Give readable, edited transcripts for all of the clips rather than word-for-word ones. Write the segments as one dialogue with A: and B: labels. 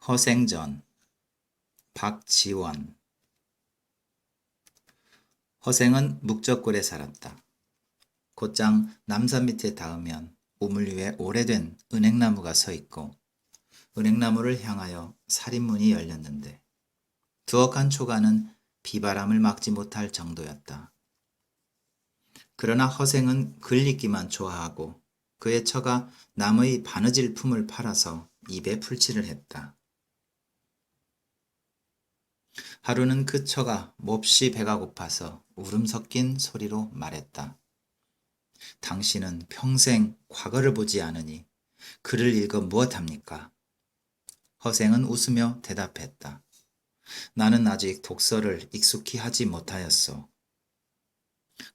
A: 허생전, 박지원. 허생은 묵적골에 살았다. 곧장 남산 밑에 닿으면 우물 위에 오래된 은행나무가 서 있고 은행나무를 향하여 살인문이 열렸는데 두억한 초가는 비바람을 막지 못할 정도였다. 그러나 허생은 글읽기만 좋아하고 그의 처가 남의 바느질 품을 팔아서 입에 풀칠을 했다. 하루는 그 처가 몹시 배가 고파서 울음 섞인 소리로 말했다. 당신은 평생 과거를 보지 않으니 글을 읽어 무엇합니까? 허생은 웃으며 대답했다. 나는 아직 독서를 익숙히 하지 못하였소.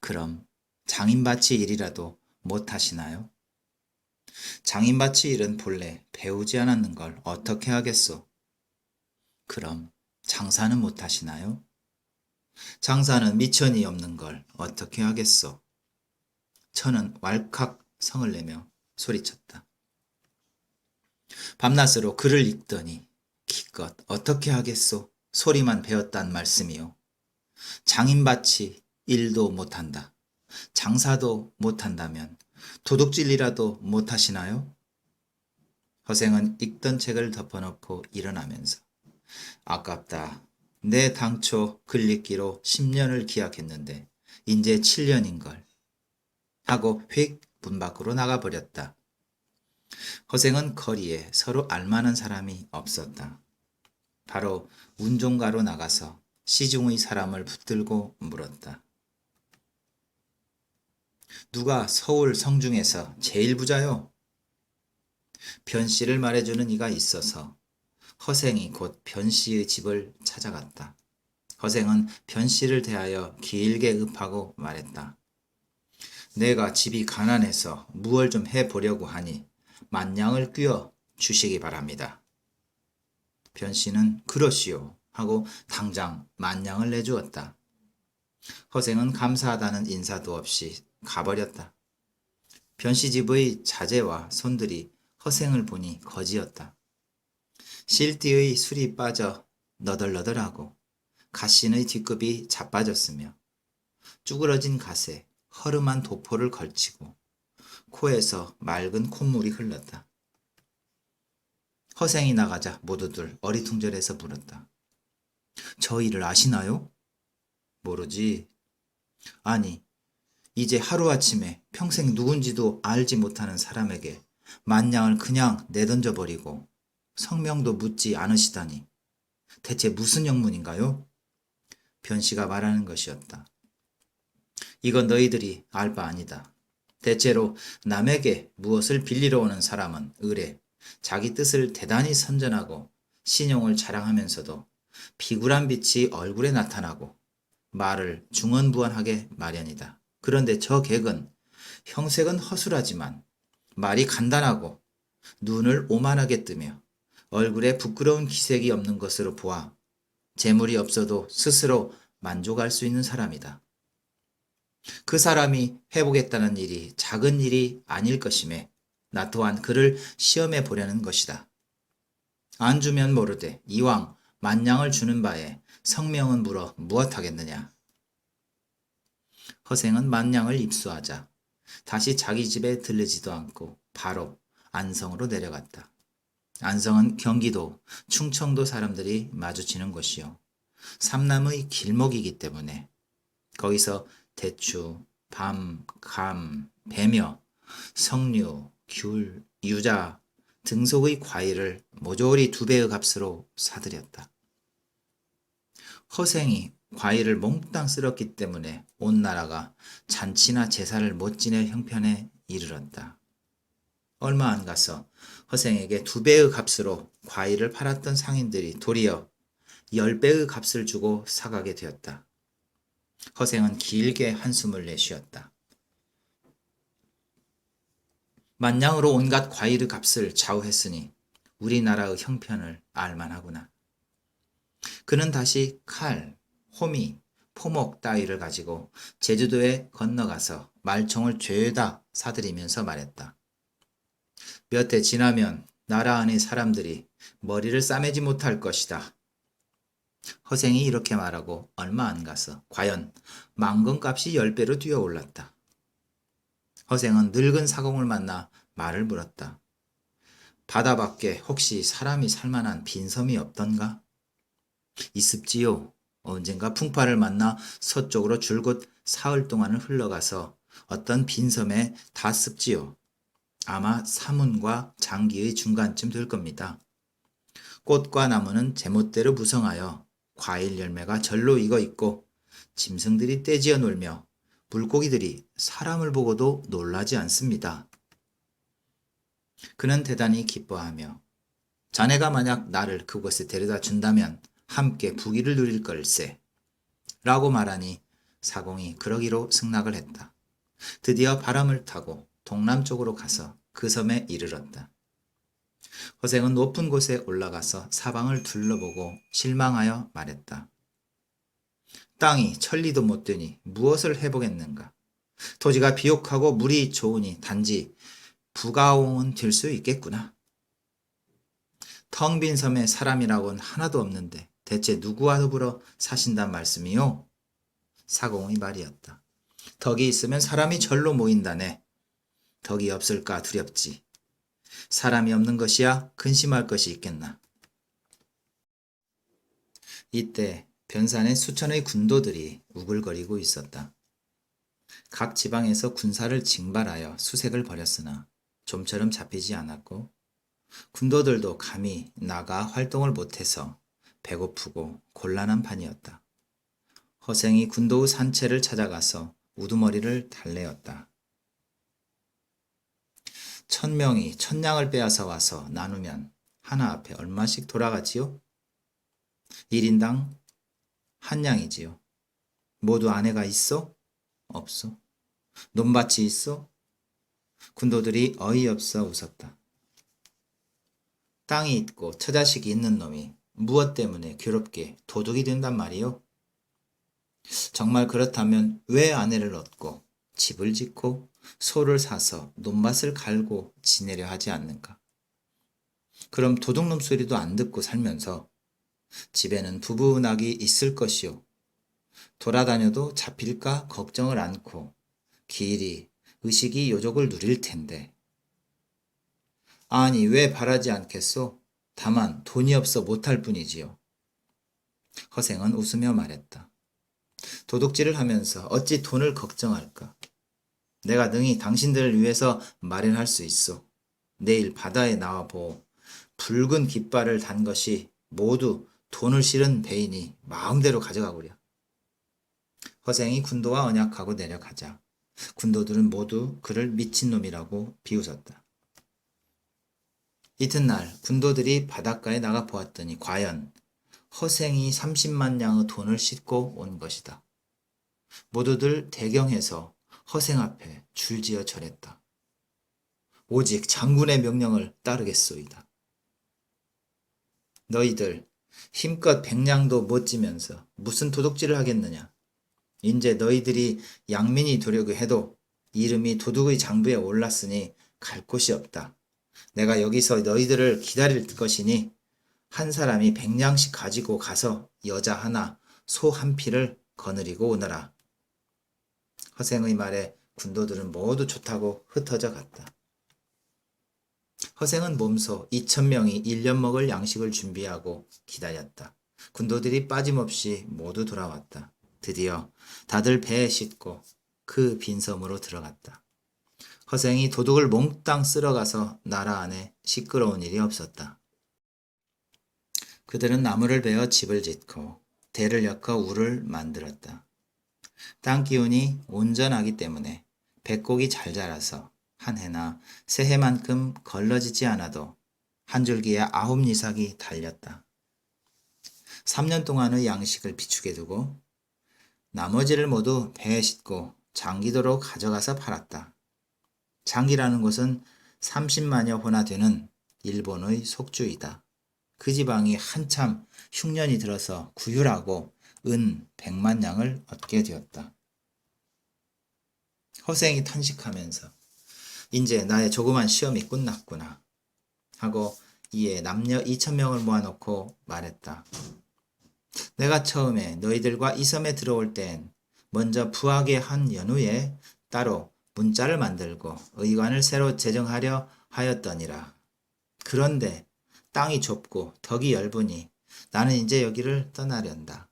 A: 그럼 장인밭이 일이라도 못하시나요? 장인밭이 일은 본래 배우지 않았는 걸 어떻게 하겠소? 그럼 장사는 못하시나요? 장사는 미천이 없는 걸 어떻게 하겠소? 처는 왈칵 성을 내며 소리쳤다. 밤낮으로 글을 읽더니 기껏 어떻게 하겠소? 소리만 배웠단 말씀이요. 장인밭이 일도 못한다. 장사도 못한다면 도둑질이라도 못하시나요? 허생은 읽던 책을 덮어놓고 일어나면서 아깝다. 내 당초 글읽기로 10년을 기약했는데 이제 7년인걸. 하고 휙 문 밖으로 나가버렸다. 허생은 거리에 서로 알만한 사람이 없었다. 바로 운종가로 나가서 시중의 사람을 붙들고 물었다. 누가 서울 성중에서 제일 부자요? 변씨를 말해주는 이가 있어서 허생이 곧 변씨의 집을 찾아갔다. 허생은 변씨를 대하여 길게 읍하고 말했다. 내가 집이 가난해서 무얼 좀 해보려고 하니 만냥을 끼워 주시기 바랍니다. 변씨는 그러시오 하고 당장 만냥을 내주었다. 허생은 감사하다는 인사도 없이 가버렸다. 변씨 집의 자제와 손들이 허생을 보니 거지였다. 실띠의 술이 빠져 너덜너덜하고 갓신의 뒷급이 자빠졌으며 쭈그러진 갓에 허름한 도포를 걸치고 코에서 맑은 콧물이 흘렀다. 허생이 나가자 모두들 어리둥절해서 물었다. 저 일을 아시나요? 모르지. 아니, 이제 하루아침에 평생 누군지도 알지 못하는 사람에게 만냥을 그냥 내던져버리고 성명도 묻지 않으시다니 대체 무슨 영문인가요? 변씨가 말하는 것이었다. 이건 너희들이 알 바 아니다. 대체로 남에게 무엇을 빌리러 오는 사람은 의뢰, 자기 뜻을 대단히 선전하고 신용을 자랑하면서도 비굴한 빛이 얼굴에 나타나고 말을 중언부언하게 마련이다. 그런데 저 객은 형색은 허술하지만 말이 간단하고 눈을 오만하게 뜨며 얼굴에 부끄러운 기색이 없는 것으로 보아 재물이 없어도 스스로 만족할 수 있는 사람이다. 그 사람이 해보겠다는 일이 작은 일이 아닐 것임에 나 또한 그를 시험해 보려는 것이다. 안 주면 모르되 이왕 만냥을 주는 바에 성명은 물어 무엇하겠느냐. 허생은 만냥을 입수하자 다시 자기 집에 들르지도 않고 바로 안성으로 내려갔다. 안성은 경기도, 충청도 사람들이 마주치는 곳이요. 삼남의 길목이기 때문에 거기서 대추, 밤, 감, 배며, 석류, 귤, 유자 등속의 과일을 모조리 2배의 값으로 사들였다. 허생이 과일을 몽땅 쓸었기 때문에 온 나라가 잔치나 제사를 못 지낼 형편에 이르렀다. 얼마 안 가서 허생에게 2배의 값으로 과일을 팔았던 상인들이 도리어 10배의 값을 주고 사가게 되었다. 허생은 길게 한숨을 내쉬었다. 만냥으로 온갖 과일의 값을 좌우했으니 우리나라의 형편을 알만하구나. 그는 다시 칼, 호미, 포목 따위를 가지고 제주도에 건너가서 말총을 죄다 사들이면서 말했다. 몇 해 지나면 나라 안의 사람들이 머리를 싸매지 못할 것이다. 허생이 이렇게 말하고 얼마 안 가서 과연 망건값이 10배로 뛰어올랐다. 허생은 늙은 사공을 만나 말을 물었다. 바다 밖에 혹시 사람이 살만한 빈섬이 없던가? 있습지요. 언젠가 풍파를 만나 서쪽으로 줄곧 사흘 동안을 흘러가서 어떤 빈섬에 닿습지요. 아마 사문과 장기의 중간쯤 될 겁니다. 꽃과 나무는 제멋대로 무성하여 과일 열매가 절로 익어 있고 짐승들이 떼지어 놀며 물고기들이 사람을 보고도 놀라지 않습니다. 그는 대단히 기뻐하며 자네가 만약 나를 그곳에 데려다 준다면 함께 부귀를 누릴 걸세 라고 말하니 사공이 그러기로 승낙을 했다. 드디어 바람을 타고 동남쪽으로 가서 그 섬에 이르렀다. 허생은 높은 곳에 올라가서 사방을 둘러보고 실망하여 말했다. 땅이 천리도 못 되니 무엇을 해보겠는가? 토지가 비옥하고 물이 좋으니 단지 부가홍은 될 수 있겠구나. 텅 빈 섬에 사람이라고는 하나도 없는데 대체 누구와 더불어 사신단 말씀이요? 사공의 말이었다. 덕이 있으면 사람이 절로 모인다네. 덕이 없을까 두렵지. 사람이 없는 것이야 근심할 것이 있겠나. 이때 변산에 수천의 군도들이 우글거리고 있었다. 각 지방에서 군사를 징발하여 수색을 벌였으나 좀처럼 잡히지 않았고 군도들도 감히 나가 활동을 못해서 배고프고 곤란한 판이었다. 허생이 군도의 산채를 찾아가서 우두머리를 달래었다. 1000명이 1000냥을 빼앗아 와서 나누면 하나 앞에 얼마씩 돌아가지요? 1인당 한 냥이지요. 모두 아내가 있어? 없어. 논밭이 있어? 군도들이 어이없어 웃었다. 땅이 있고 처자식이 있는 놈이 무엇 때문에 괴롭게 도둑이 된단 말이요? 정말 그렇다면 왜 아내를 얻고 집을 짓고 소를 사서 논밭을 갈고 지내려 하지 않는가? 그럼 도둑놈 소리도 안 듣고 살면서 집에는 부부낙이 있을 것이요. 돌아다녀도 잡힐까 걱정을 않고 길이 의식이 요족을 누릴 텐데. 아니 왜 바라지 않겠소? 다만 돈이 없어 못할 뿐이지요. 허생은 웃으며 말했다. 도둑질을 하면서 어찌 돈을 걱정할까? 내가 능히 당신들을 위해서 마련할 수 있어. 내일 바다에 나와보. 붉은 깃발을 단 것이 모두 돈을 실은 배이니 마음대로 가져가구려. 허생이 군도와 언약하고 내려가자 군도들은 모두 그를 미친놈이라고 비웃었다. 이튿날 군도들이 바닷가에 나가 보았더니 과연 허생이 30만 냥의 돈을 싣고 온 것이다. 모두들 대경해서 허생 앞에 줄지어 절했다. 오직 장군의 명령을 따르겠소이다. 너희들 힘껏 100냥도 못 지면서 무슨 도둑질을 하겠느냐. 인제 너희들이 양민이 되려고 해도 이름이 도둑의 장부에 올랐으니 갈 곳이 없다. 내가 여기서 너희들을 기다릴 것이니 한 사람이 100냥씩 가지고 가서 여자 하나, 소 한 피를 거느리고 오너라. 허생의 말에 군도들은 모두 좋다고 흩어져 갔다. 허생은 몸소 2000명이 1년 먹을 양식을 준비하고 기다렸다. 군도들이 빠짐없이 모두 돌아왔다. 드디어 다들 배에 싣고 그 빈섬으로 들어갔다. 허생이 도둑을 몽땅 쓸어가서 나라 안에 시끄러운 일이 없었다. 그들은 나무를 베어 집을 짓고 대를 엮어 우를 만들었다. 땅 기운이 온전하기 때문에 백곡이 잘 자라서 한 해나 새 해만큼 걸러지지 않아도 한 줄기에 9이삭이 달렸다. 3년 동안의 양식을 비축해 두고 나머지를 모두 배에 싣고 장기도로 가져가서 팔았다. 장기라는 곳은 30만여 호나 되는 일본의 속주이다. 그 지방이 한참 흉년이 들어서 구휼하고 은 100만 냥을 얻게 되었다. 허생이 탄식하면서 이제 나의 조그만 시험이 끝났구나. 하고 이에 남녀 2,000명을 모아놓고 말했다. 내가 처음에 너희들과 이 섬에 들어올 땐 먼저 부하게 한 연후에 따로 문자를 만들고 의관을 새로 제정하려 하였더니라. 그런데 땅이 좁고 덕이 얇으니 나는 이제 여기를 떠나련다.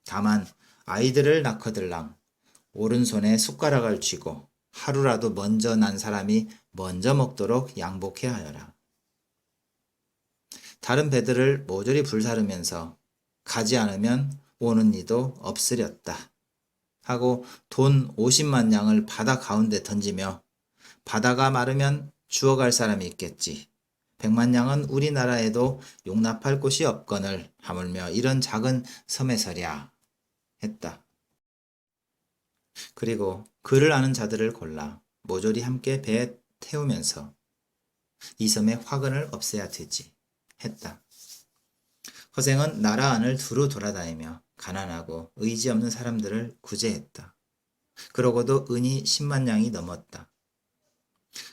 A: 다만 아이들을 낳거들랑 오른손에 숟가락을 쥐고 하루라도 먼저 난 사람이 먼저 먹도록 양복해 하여라. 다른 배들을 모조리 불사르면서 가지 않으면 오는 이도 없으렸다. 하고 돈 50만 양을 바다 가운데 던지며 바다가 마르면 주워갈 사람이 있겠지. 100만 양은 우리나라에도 용납할 곳이 없거늘 하물며 이런 작은 섬에서랴 했다. 그리고 글을 아는 자들을 골라 모조리 함께 배에 태우면서 이 섬의 화근을 없애야 되지 했다. 허생은 나라 안을 두루 돌아다니며 가난하고 의지 없는 사람들을 구제했다. 그러고도 은이 10만 양이 넘었다.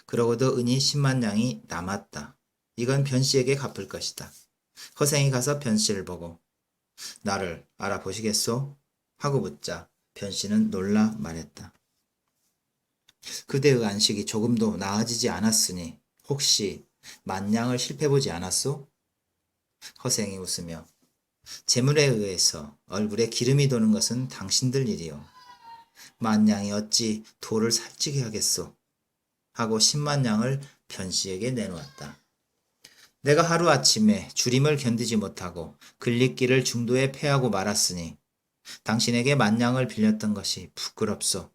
A: 그러고도 은이 10만 양이 남았다. 이건 변씨에게 갚을 것이다. 허생이 가서 변씨를 보고 나를 알아보시겠소? 하고 묻자 변씨는 놀라 말했다. 그대의 안식이 조금도 나아지지 않았으니 혹시 만냥을 실패보지 않았소? 허생이 웃으며 재물에 의해서 얼굴에 기름이 도는 것은 당신들 일이요. 만냥이 어찌 돌을 살찌게 하겠소? 하고 10만 양을 변씨에게 내놓았다. 내가 하루아침에 주림을 견디지 못하고 글리길을 중도에 패하고 말았으니 당신에게 만냥을 빌렸던 것이 부끄럽소.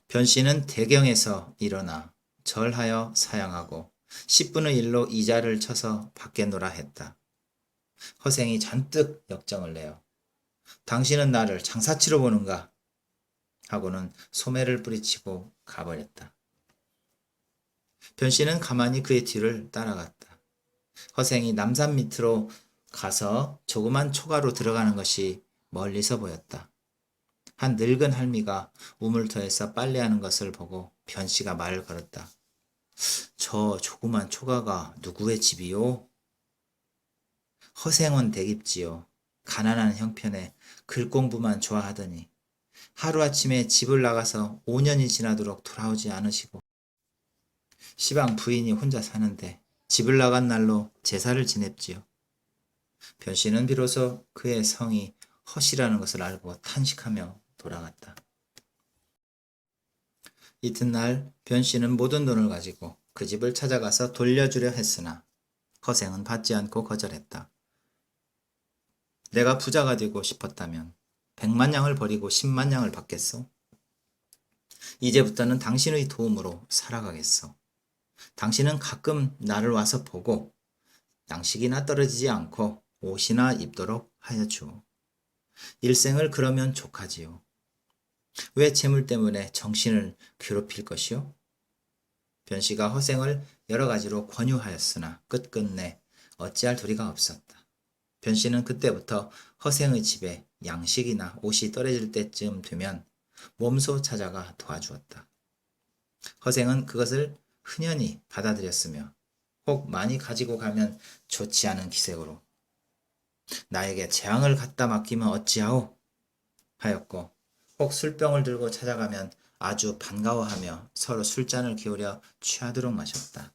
A: 변씨는 대경에서 일어나 절하여 사양하고 10분의 1로 이자를 쳐서 밖에 놀아 했다. 허생이 잔뜩 역정을 내어 당신은 나를 장사치러 보는가? 하고는 소매를 뿌리치고 가버렸다. 변씨는 가만히 그의 뒤를 따라갔다. 허생이 남산 밑으로 가서 조그만 초가로 들어가는 것이 멀리서 보였다. 한 늙은 할미가 우물터에서 빨래하는 것을 보고 변씨가 말을 걸었다. 저 조그만 초가가 누구의 집이요? 허생은 대깁지요. 가난한 형편에 글 공부만 좋아하더니 하루아침에 집을 나가서 5년이 지나도록 돌아오지 않으시고 시방 부인이 혼자 사는데 집을 나간 날로 제사를 지냈지요. 변씨는 비로소 그의 성이 허시라는 것을 알고 탄식하며 돌아갔다. 이튿날 변씨는 모든 돈을 가지고 그 집을 찾아가서 돌려주려 했으나 허생은 받지 않고 거절했다. 내가 부자가 되고 싶었다면 100만 양을 버리고 10만 양을 받겠소? 이제부터는 당신의 도움으로 살아가겠소. 당신은 가끔 나를 와서 보고 양식이나 떨어지지 않고 옷이나 입도록 하여 주오. 일생을 그러면 족하지요. 왜 재물 때문에 정신을 괴롭힐 것이요? 변씨가 허생을 여러 가지로 권유하였으나 끝끝내 어찌할 도리가 없었다. 변씨는 그때부터 허생의 집에 양식이나 옷이 떨어질 때쯤 되면 몸소 찾아가 도와주었다. 허생은 그것을 흔연히 받아들였으며 혹 많이 가지고 가면 좋지 않은 기색으로 나에게 재앙을 갖다 맡기면 어찌하오? 하였고 혹 술병을 들고 찾아가면 아주 반가워하며 서로 술잔을 기울여 취하도록 마셨다.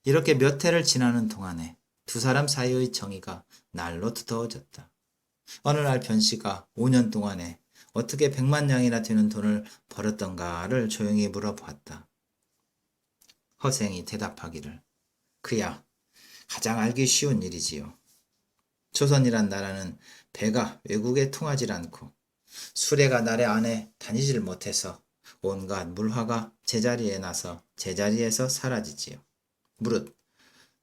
A: 이렇게 몇 해를 지나는 동안에 두 사람 사이의 정의가 날로 두터워졌다. 어느 날 변씨가 5년 동안에 어떻게 100만 양이나 되는 돈을 벌었던가를 조용히 물어보았다. 허생이 대답하기를 그야 가장 알기 쉬운 일이지요. 조선이란 나라는 배가 외국에 통하지 않고 수레가 나래 안에 다니질 못해서 온갖 물화가 제자리에 나서 제자리에서 사라지지요. 무릇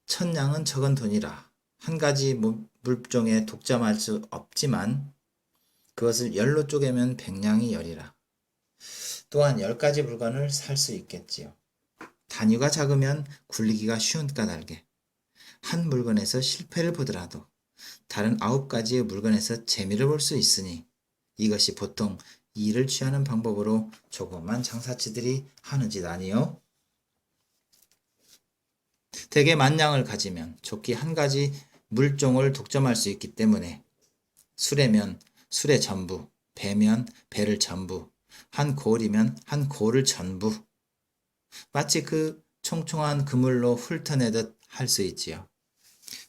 A: 천냥은 적은 돈이라 한 가지 물종에 독점할 수 없지만 그것을 열로 쪼개면 100냥이 열이라. 또한 10가지 물건을 살 수 있겠지요. 단위가 작으면 굴리기가 쉬운 까닭에 한 물건에서 실패를 보더라도 다른 9가지의 물건에서 재미를 볼 수 있으니 이것이 보통 이를 취하는 방법으로 조그만 장사치들이 하는 짓 아니요? 대개 만냥을 가지면 좋기 한 가지 물종을 독점할 수 있기 때문에 수레면 수레 전부, 배면 배를 전부, 한 골이면 한 골을 전부, 마치 그 총총한 그물로 훑어내듯 할 수 있지요.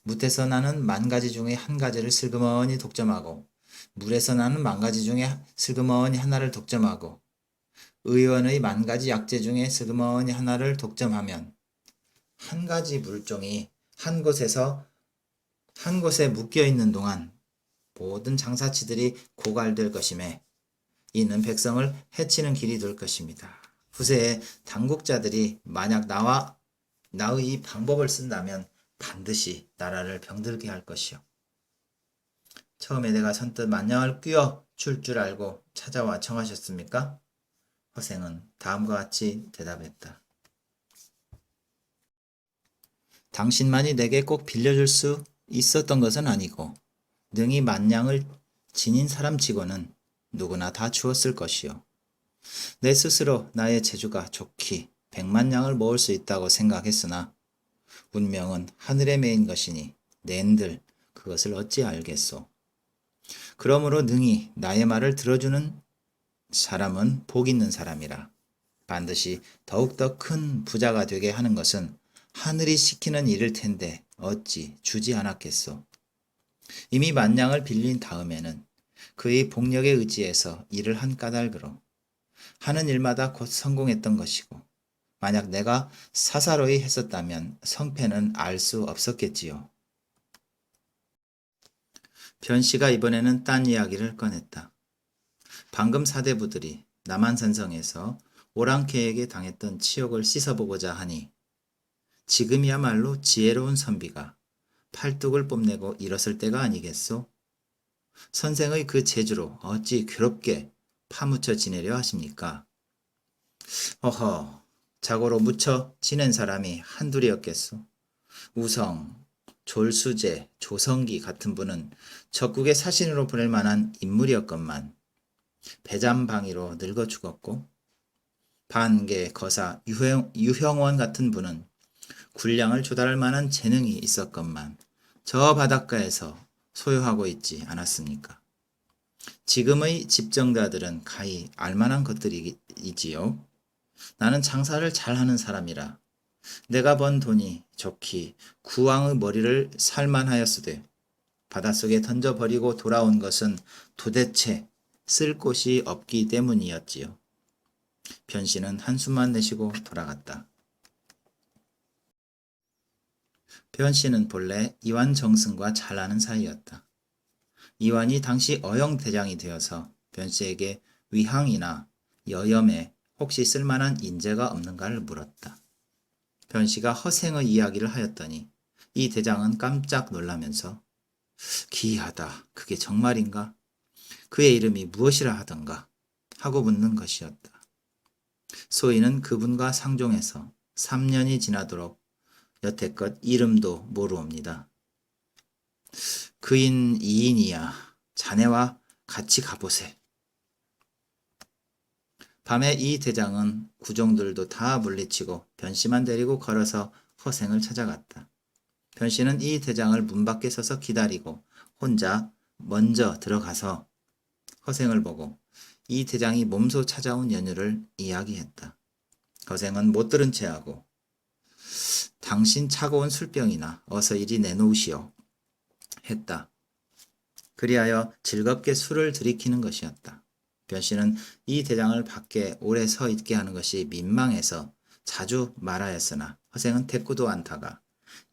A: 뭇에서 나는 만 가지 중에 한 가지를 슬그머니 독점하고, 물에서 나는 만 가지 중에 슬그머니 하나를 독점하고, 의원의 만 가지 약재 중에 슬그머니 하나를 독점하면 한 가지 물종이 한 곳에 묶여 있는 동안 모든 장사치들이 고갈될 것임에 이는 백성을 해치는 길이 될 것입니다. 후세에 당국자들이 만약 나의 이 방법을 쓴다면 반드시 나라를 병들게 할 것이요. 처음에 내가 선뜻 만냥을 끼워 줄 알고 찾아와 청하셨습니까? 허생은 다음과 같이 대답했다. 당신만이 내게 꼭 빌려줄 수 있었던 것은 아니고 능히 만냥을 지닌 사람치고는 누구나 다 주었을 것이요. 내 스스로 나의 재주가 좋기 100만 냥을 모을 수 있다고 생각했으나 운명은 하늘에 매인 것이니 낸들 그것을 어찌 알겠소. 그러므로 능히 나의 말을 들어주는 사람은 복 있는 사람이라. 반드시 더욱더 큰 부자가 되게 하는 것은 하늘이 시키는 일일 텐데 어찌 주지 않았겠소. 이미 만냥을 빌린 다음에는 그의 복력에 의지해서 일을 한 까닭으로 하는 일마다 곧 성공했던 것이고, 만약 내가 사사로이 했었다면 성패는 알 수 없었겠지요. 변씨가 이번에는 딴 이야기를 꺼냈다. 방금 사대부들이 남한산성에서 오랑캐에게 당했던 치욕을 씻어보고자 하니 지금이야말로 지혜로운 선비가 팔뚝을 뽐내고 일었을 때가 아니겠소? 선생의 그 재주로 어찌 괴롭게 파묻혀 지내려 하십니까? 어허, 자고로 묻혀 지낸 사람이 한둘이었겠소. 우성, 졸수제, 조성기 같은 분은 적국의 사신으로 보낼 만한 인물이었건만 배잠방이로 늙어 죽었고, 반계, 거사, 유형원 같은 분은 군량을 조달할 만한 재능이 있었건만 저 바닷가에서 소요하고 있지 않았습니까? 지금의 집정자들은 가히 알만한 것들이지요. 나는 장사를 잘하는 사람이라 내가 번 돈이 좋기 구왕의 머리를 살만하였으되 바닷속에 던져버리고 돌아온 것은 도대체 쓸 곳이 없기 때문이었지요. 변씨는 한숨만 내쉬고 돌아갔다. 변씨는 본래 이완 정승과 잘 아는 사이였다. 이완이 당시 어영대장이 되어서 변씨에게 위항이나 여염에 혹시 쓸만한 인재가 없는가를 물었다. 변씨가 허생의 이야기를 하였더니 이 대장은 깜짝 놀라면서 기이하다. 그게 정말인가? 그의 이름이 무엇이라 하던가? 하고 묻는 것이었다. 소인은 그분과 상종해서 3년이 지나도록 여태껏 이름도 모르옵니다. 그인 이인이야. 자네와 같이 가보세. 밤에 이 대장은 구종들도 다 물리치고 변씨만 데리고 걸어서 허생을 찾아갔다. 변씨는 이 대장을 문 밖에 서서 기다리고 혼자 먼저 들어가서 허생을 보고 이 대장이 몸소 찾아온 연유를 이야기했다. 허생은 못 들은 체하고 당신 차고 온 술병이나 어서 이리 내놓으시오 했다. 그리하여 즐겁게 술을 들이키는 것이었다. 변씨는 이 대장을 밖에 오래 서 있게 하는 것이 민망해서 자주 말하였으나 허생은 대꾸도 않다가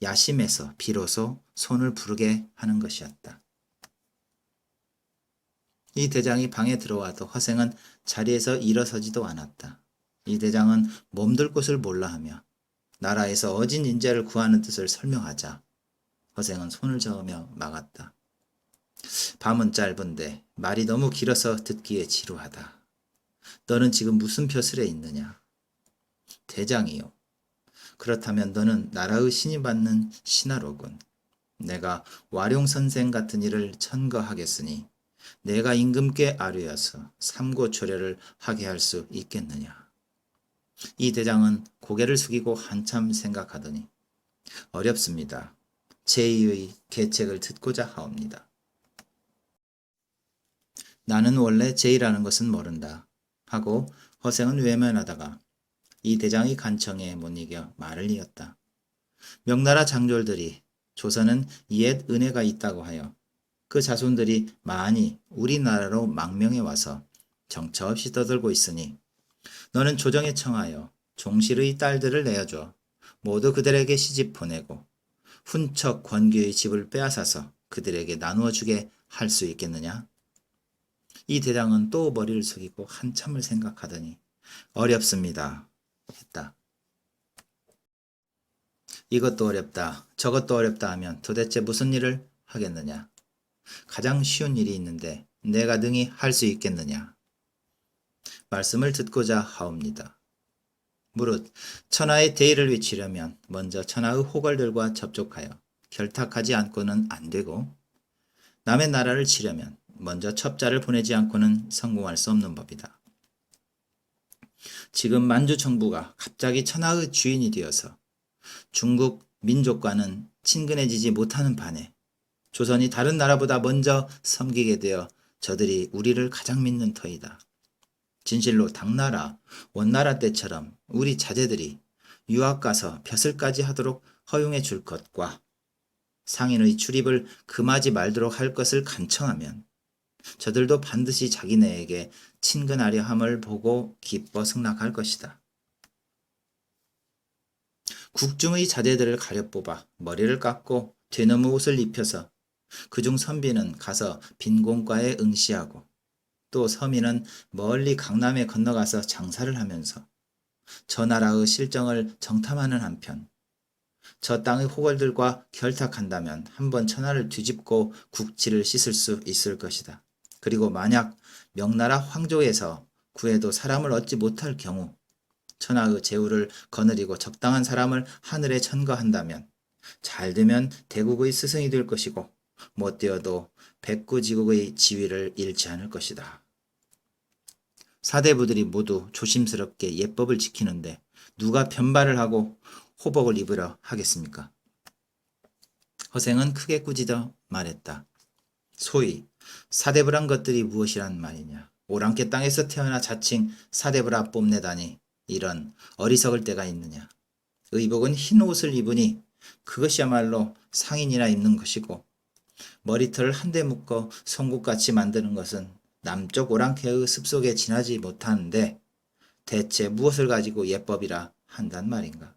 A: 야심해서 비로소 손을 부르게 하는 것이었다. 이 대장이 방에 들어와도 허생은 자리에서 일어서지도 않았다. 이 대장은 몸둘 곳을 몰라하며 나라에서 어진 인재를 구하는 뜻을 설명하자 허생은 손을 저으며 막았다. 밤은 짧은데 말이 너무 길어서 듣기에 지루하다. 너는 지금 무슨 벼슬에 있느냐? 대장이요. 그렇다면 너는 나라의 신이 받는 신하로군. 내가 와룡선생 같은 일을 천거하겠으니 내가 임금께 아뢰어서 삼고초려를 하게 할 수 있겠느냐? 이 대장은 고개를 숙이고 한참 생각하더니 어렵습니다. 제2의 계책을 듣고자 하옵니다. 나는 원래 제2라는 것은 모른다 하고 허생은 외면하다가 이 대장의 간청에 못 이겨 말을 이었다. 명나라 장졸들이 조선은 옛 은혜가 있다고 하여 그 자손들이 많이 우리나라로 망명해 와서 정처 없이 떠들고 있으니 너는 조정에 청하여 종실의 딸들을 내어줘 모두 그들에게 시집 보내고 훈척 권규의 집을 빼앗아서 그들에게 나누어 주게 할 수 있겠느냐? 이 대장은 또 머리를 숙이고 한참을 생각하더니 어렵습니다 했다. 이것도 어렵다 저것도 어렵다 하면 도대체 무슨 일을 하겠느냐? 가장 쉬운 일이 있는데 내가 능히 할 수 있겠느냐? 말씀을 듣고자 하옵니다. 무릇 천하의 대의를 위치려면 먼저 천하의 호걸들과 접촉하여 결탁하지 않고는 안 되고 남의 나라를 치려면 먼저 첩자를 보내지 않고는 성공할 수 없는 법이다. 지금 만주 정부가 갑자기 천하의 주인이 되어서 중국 민족과는 친근해지지 못하는 반에 조선이 다른 나라보다 먼저 섬기게 되어 저들이 우리를 가장 믿는 터이다. 진실로 당나라, 원나라 때처럼 우리 자제들이 유학 가서 벼슬까지 하도록 허용해 줄 것과 상인의 출입을 금하지 말도록 할 것을 간청하면 저들도 반드시 자기네에게 친근하려 함을 보고 기뻐 승낙할 것이다. 국중의 자제들을 가려 뽑아 머리를 깎고 되너무 옷을 입혀서 그중 선비는 가서 빈공과에 응시하고 또 서민은 멀리 강남에 건너가서 장사를 하면서 저 나라의 실정을 정탐하는 한편 저 땅의 호걸들과 결탁한다면 한번 천하를 뒤집고 국지를 씻을 수 있을 것이다. 그리고 만약 명나라 황족에서 구해도 사람을 얻지 못할 경우 천하의 제후를 거느리고 적당한 사람을 하늘에 천거한다면 잘되면 대국의 스승이 될 것이고 못되어도 백구지국의 지위를 잃지 않을 것이다. 사대부들이 모두 조심스럽게 예법을 지키는데 누가 변발을 하고 호복을 입으려 하겠습니까? 허생은 크게 꾸짖어 말했다. 소위 사대부란 것들이 무엇이란 말이냐. 오랑캐 땅에서 태어나 자칭 사대부라 뽐내다니 이런 어리석을 때가 있느냐. 의복은 흰 옷을 입으니 그것이야말로 상인이나 입는 것이고 머리털을 한데 묶어 송곳같이 만드는 것은 남쪽 오랑캐의 습속에 지나지 못하는데 대체 무엇을 가지고 예법이라 한단 말인가.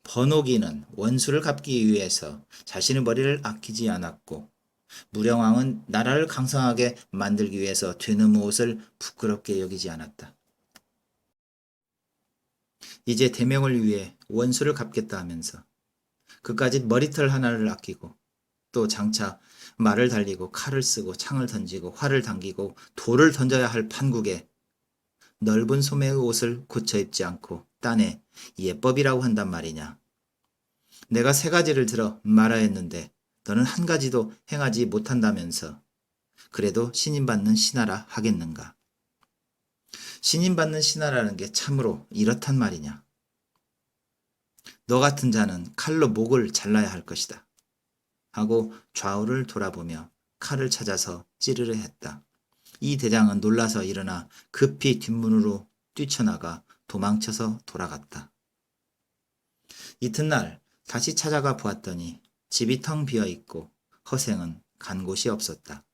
A: 번호기는 원수를 갚기 위해서 자신의 머리를 아끼지 않았고 무령왕은 나라를 강성하게 만들기 위해서 되너무 옷을 부끄럽게 여기지 않았다. 이제 대명을 위해 원수를 갚겠다 하면서 그까짓 머리털 하나를 아끼고 또 장차 말을 달리고 칼을 쓰고 창을 던지고 활을 당기고 돌을 던져야 할 판국에 넓은 소매의 옷을 고쳐 입지 않고 딴에 예법이라고 한단 말이냐. 내가 세 가지를 들어 말하였는데 너는 한 가지도 행하지 못한다면서 그래도 신임받는 신하라 하겠는가. 신임받는 신하라는 게 참으로 이렇단 말이냐. 너 같은 자는 칼로 목을 잘라야 할 것이다. 하고 좌우를 돌아보며 칼을 찾아서 찌르려 했다. 이 대장은 놀라서 일어나 급히 뒷문으로 뛰쳐나가 도망쳐서 돌아갔다. 이튿날 다시 찾아가 보았더니 집이 텅 비어 있고 허생은 간 곳이 없었다.